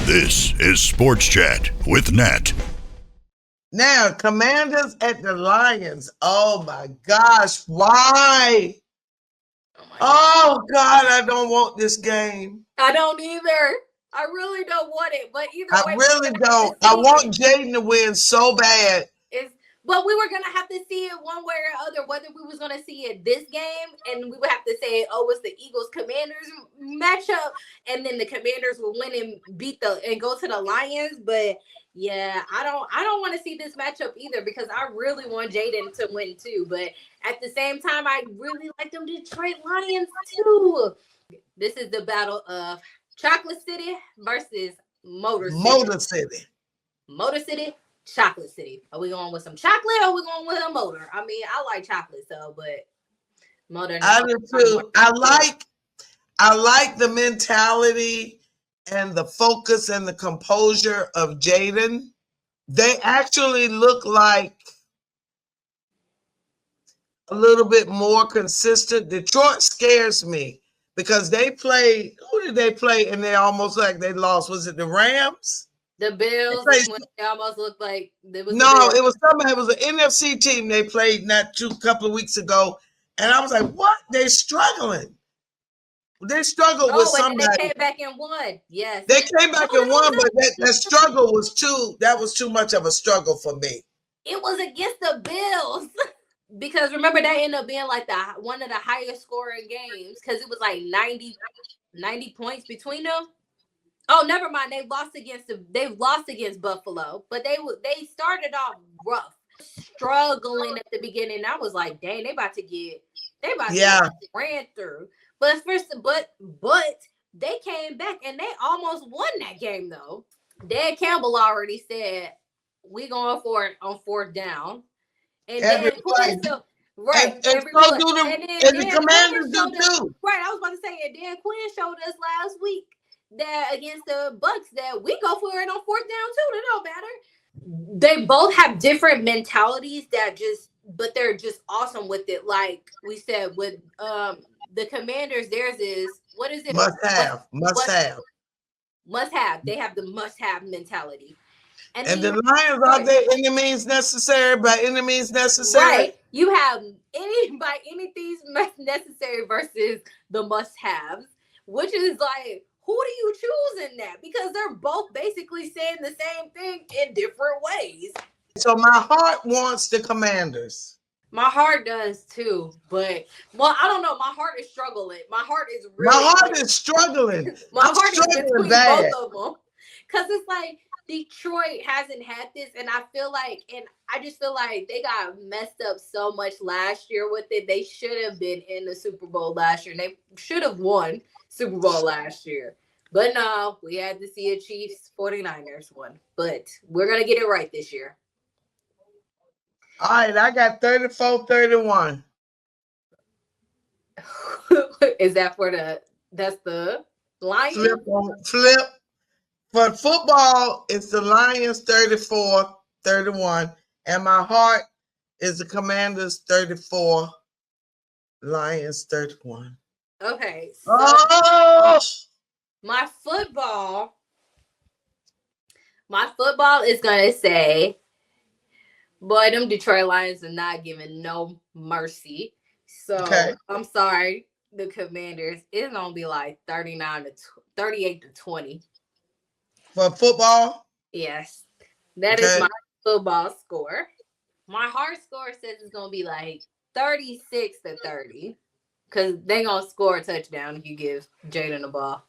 This is Sports Chat with Nat. Now, Commanders at the Lions. Oh my gosh, why? Oh God, I don't want this game. I don't either. I really don't want it, but either I way, really don't. I want Jaden to win so bad. But we were gonna have to see it one way or other, whether we was gonna see it this game, and we would have to say, "Oh, it's the Eagles Commanders matchup," and then the Commanders will win and go to the Lions. But yeah, I don't want to see this matchup either because I really want Jaden to win too. But at the same time, I really like them Detroit Lions too. This is the battle of Chocolate City versus Motor City. Motor City. Chocolate City. Are we going with some chocolate or are we going with a motor? I mean, I like chocolate, so but motor. I do too. I like the mentality and the focus and the composure of Jaden. They actually look like a little bit more consistent. Detroit scares me because they played. Who did they play? And they almost like they lost. Was it the Rams? The Bills, they almost looked like it was somebody. It was an NFC team they played couple of weeks ago, and I was like, "What? They're struggling. They struggled with somebody." They came back and won. Yes, they came back and won, but that struggle was too much of a struggle for me. It was against the Bills because remember that ended up being like one of the highest scoring games because it was like 90 points between them. Oh, never mind. They've lost against Buffalo, but they started off rough, struggling at the beginning. I was like, dang, they about to get ran through. But they came back and they almost won that game though. Dan Campbell already said we going for it on fourth down, and then right, and the Commanders do too. Right, I was about to say, and Dan Quinn showed us last week that against the Bucks that we go for it on fourth down too. It don't matter. They both have different mentalities but they're just awesome with it. Like we said with the Commanders, theirs is what is it? Must have. They have the must have mentality. And the Lions are their enemies necessary by any means necessary. Right. You have by any means necessary versus the must haves, which is like, who do you choose in that? Because they're both basically saying the same thing in different ways. So my heart wants the Commanders. My heart does too, but I don't know. My heart is struggling. My heart is struggling. My heart is between both of them. Because it's like Detroit hasn't had this, and I just feel like they got messed up so much last year with it. They should have been in the Super Bowl last year. They should have won Super Bowl last year. But no, we had to see a Chiefs 49ers one. But we're going to get it right this year. All right, I got 34-31. Is that that's the Lions? Flip. For football, it's the Lions 34-31. And my heart is the Commanders 34, Lions 31. Okay. So my football is going to say, boy, them Detroit Lions are not giving no mercy. So I'm sorry, the Commanders. It's going to be like 38-20. For football? Yes. That is my football score. My heart score says it's going to be like 36-30. Because they're going to score a touchdown if you give Jaden the ball.